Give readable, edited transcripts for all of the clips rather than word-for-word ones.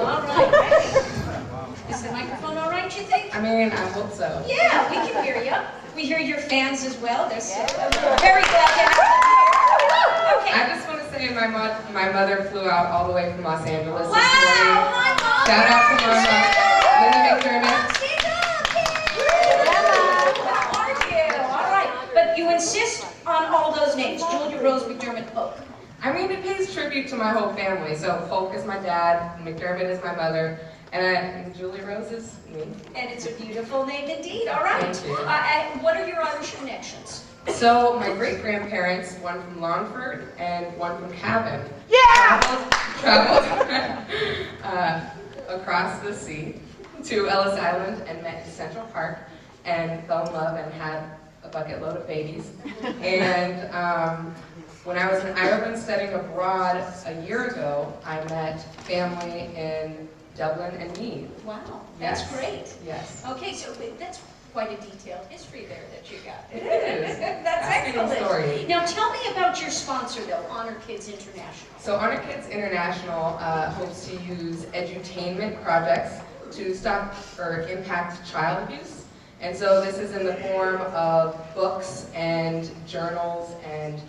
All right. Is the microphone all right, you think? I mean, I hope so. Yeah, we can hear you. We hear your fans as well. They're so very glad to have them here. Okay. I just want to say my mother flew out all the way from Los Angeles Wow, this morning. my mom. Shout out to Mama. Linda McDermott. How are you? All right. But you insist on all those names. Julia Rose McDermott Polk. I mean, it pays tribute to my whole family. So Polk is my dad, McDermott is my mother, and Julia Rose is me. And it's a beautiful name indeed. All right. Thank you. And what are your Irish connections? So my great-grandparents, one from Longford and one from Cavan, traveled across the sea to Ellis Island and met in Central Park and fell in love and had a bucket load of babies. And when I was in Ireland studying abroad a year ago, I met family in Dublin and Meath. Wow, Yes. that's great. Yes. Okay, so that's quite a detailed history there that you got. It is. That's Fascinating excellent. story. Now tell me about your sponsor though, Honor Kids International. So Honor Kids International hopes to use edutainment projects to stop or impact child abuse. And so this is in the form of books and journals and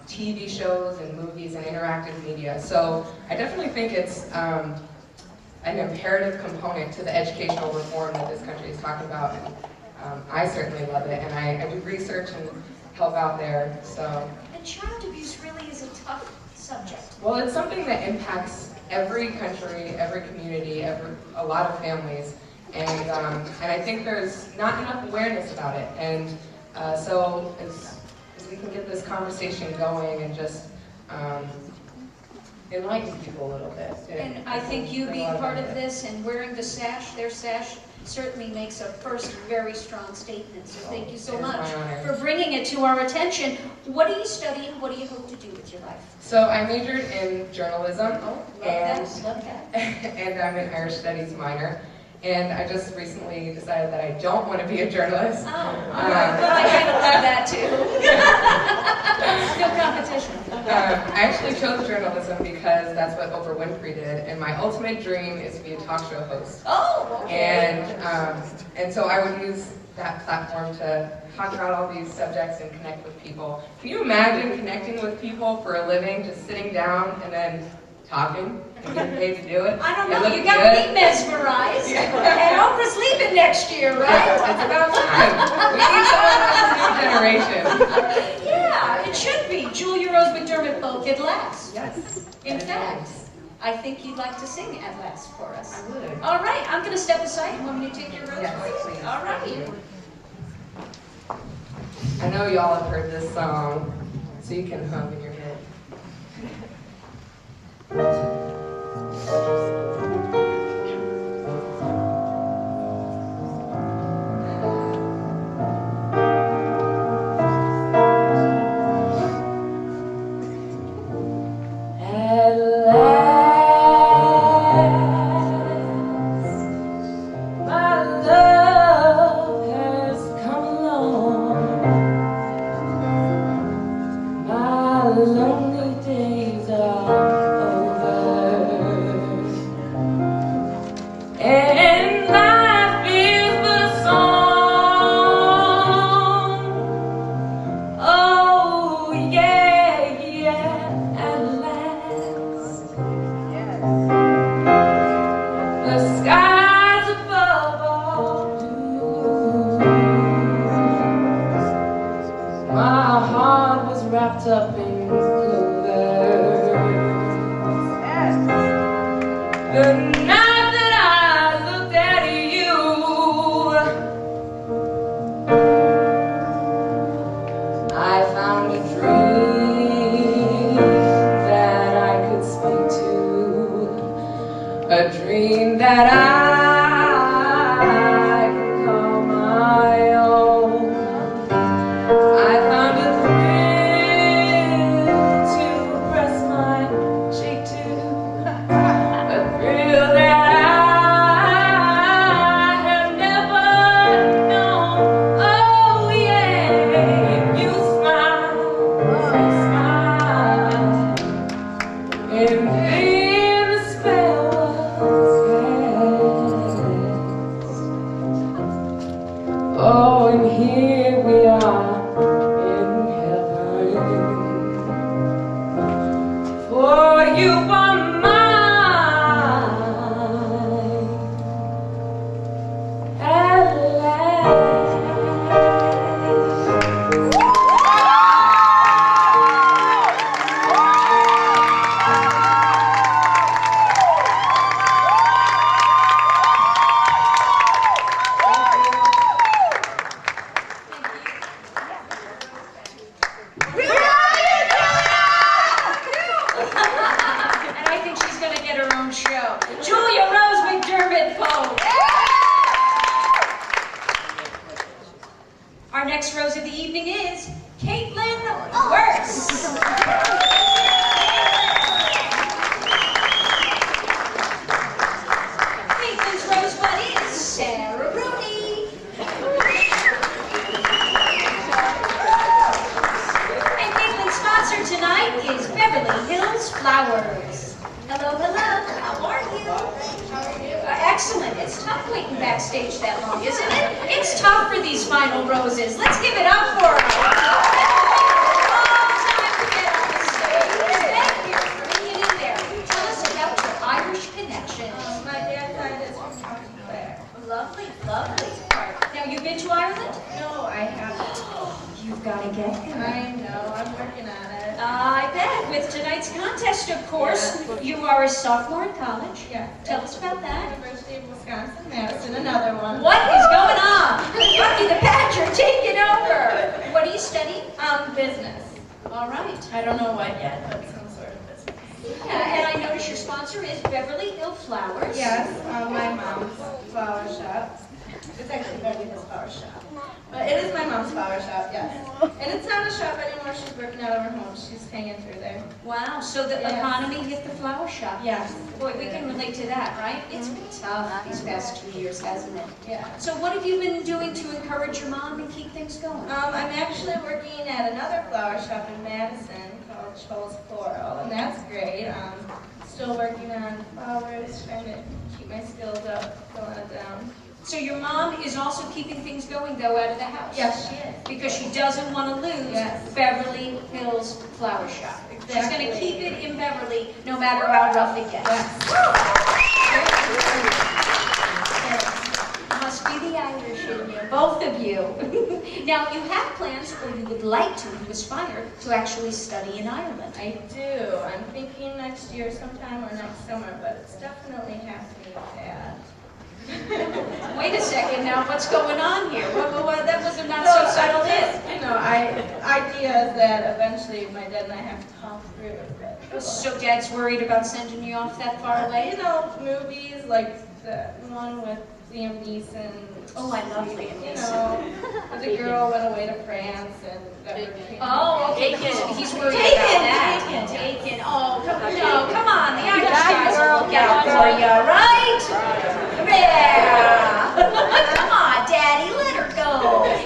TV shows and movies and interactive media. So I definitely think it's an imperative component to the educational reform that this country is talking about. And I certainly love it, and I do research and help out there. So. And child abuse really is a tough subject. Well, it's something that impacts every country, every community, a lot of families, and I think there's not enough awareness about it. And so as we can get this conversation going and just enlighten people a little bit. And I think you being part of this and wearing the sash, their sash, certainly makes a first very strong statement. So thank you so much for bringing it to our attention. What are you studying? What do you hope to do with your life? So I majored in journalism, Love and that. and I'm an Irish Studies minor. And I just recently decided that I don't want to be a journalist. Oh, all right. Well, I kind of love that too. No competition. I actually chose journalism because that's what Oprah Winfrey did, and my ultimate dream is to be a talk show host. Oh, okay. And so I would use that platform to talk about all these subjects and connect with people. Can you imagine connecting with people for a living, just sitting down and then talking and getting paid to do it? I don't know, you got me mesmerized. And Oprah's leaving next year, right? It's about time. We need someone from this new generation. Yeah, it should be. Julia Rose McDermott Polk at last. Yes. In fact, I think you'd like to sing at last for us. I would. All right, I'm going to step aside. You want me to take your Rose Yes, voice? please. All right. Thank you. I know y'all have heard this song, so you can hum in your head. Wrapped up in clover. The night that I looked at you, I found a dream that I could speak to, a dream that I can call my own. I found a and then the spell go. Julia Rose McDermott Pope. Our next rose of the evening is Caitlyn Rose. Caitlyn's rosebud is Sarah Rooney. And Caitlyn's sponsor tonight is Beverly Hills Flowers. Hello, hello. How are you? Excellent. It's tough waiting backstage that long, isn't it? It's tough for these final roses. Let's give it up for them. Time to get on the stage. Thank you for hanging in there. Tell us about your Irish connection. My dad's side is from County Clare. Lovely, lovely. Now, you've been to Ireland? No, I haven't. You've got to get there. I know, I'm working on it. I bet. With tonight's contest, of course, you are a sophomore in college. Yeah. Tell us about that. University of Wisconsin-Madison, another one. What is going on? Bucky the Badger taking over. What do you study? Business. All right. I don't know what yet, but some sort of business. Yeah, and I notice your sponsor is Beverly Hills Flowers. Yes, my mom's flower shop. It's actually Beverly Hills Flower Shop. But it is my mom's flower shop, yes. And it's not a shop anymore, she's working out of her home. She's hanging through there. Wow, so the economy hit the flower shop. Yes. Boy, we can relate to that, right? It's been tough these past 2 years, hasn't it? Yeah. So what have you been doing to encourage your mom and keep things going? I'm actually working at another flower shop in Madison called Cho's Floral, and that's great. Still working on flowers, trying to keep my skills up, filling it down. So your mom is also keeping things going, though, out of the house? Yes, she is. Because she doesn't want to lose Yes. Beverly Hills Flower Shop. She's going to Exactly. keep it in Beverly, no matter how rough it gets. Must be the Irish in you, both of you. Now, you have plans, or you would like to, you aspire to actually study in Ireland. I do. I'm thinking next year sometime or next summer, but it's definitely happening bad. Wait a second now, what's going on here? That was not so settled in. You know, ideas that eventually my dad and I have to talk through. But, So Dad's worried about sending you off that far away? you know, movies like the one with Liam Neeson. Oh, I love Liam You Neeson. know, the girl went away to France and got her Oh, okay, he's worried about that. Taken. Oh, come on, the Irish guys will look out for you, right? Yeah. Come on, Daddy, let her go.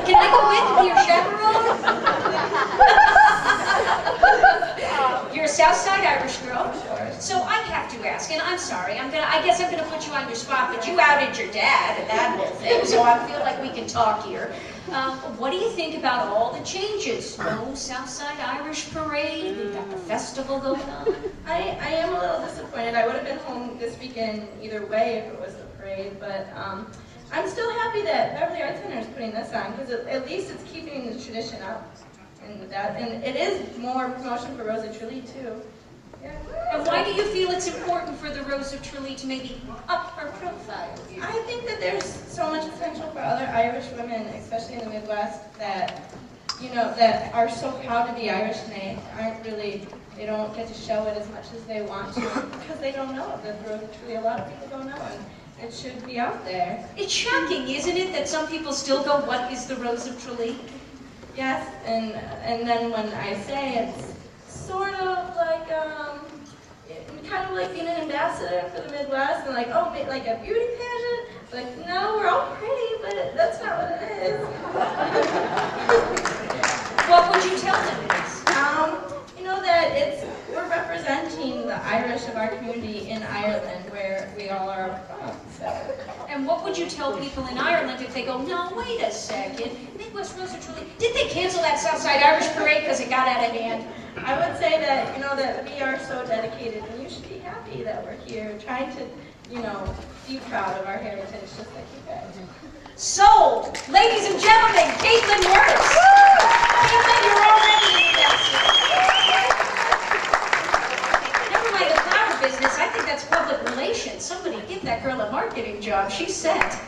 Can I go with and be your chaperone? You're a Southside Irish girl. So I have to ask, and I'm sorry, I guess I'm gonna put you on your spot, but you outed your dad and that whole thing, so I feel like we can talk here. What do you think about all the changes? No Southside Irish Parade, we've got the festival going on. I am a little disappointed. I would have been home this weekend either way if it was the parade, but I'm still happy that Beverly Arts Center is putting this on, because at least it's keeping the tradition up. And it is more promotion for Rose of Tralee too. Yeah. And why do you feel it's important for the Rose of Tralee to maybe up her profile? I think that there's so much potential for other Irish women, especially in the Midwest, that that are so proud to be Irish and they don't get to show it as much as they want to because they don't know the Rose of Tralee. A lot of people don't know, and it should be out there. It's shocking, isn't it, that some people still go, what is the Rose of Tralee? Yes, and then when I say it's sort of like kind of like being an ambassador for the Midwest, and like, oh, like a beauty pageant. Like, no, we're all pretty, but that's not what it is. What would you tell them it is? That we're representing the Irish of our community in Ireland, where we all are from. So. And what would you tell people in Ireland if they go, no, wait a second, Midwest Rose of Tralee, did they cancel that Southside Irish Parade because it got out of hand? I would say that, that we are so dedicated, and you should be happy that we're here, trying to, be proud of our heritage, just like you guys. Sold! Ladies and gentlemen, Caitlyn Rose! Caitlyn, you're already in the Never mind the flower business, I think that's public relations. Somebody give that girl a marketing job, she's set.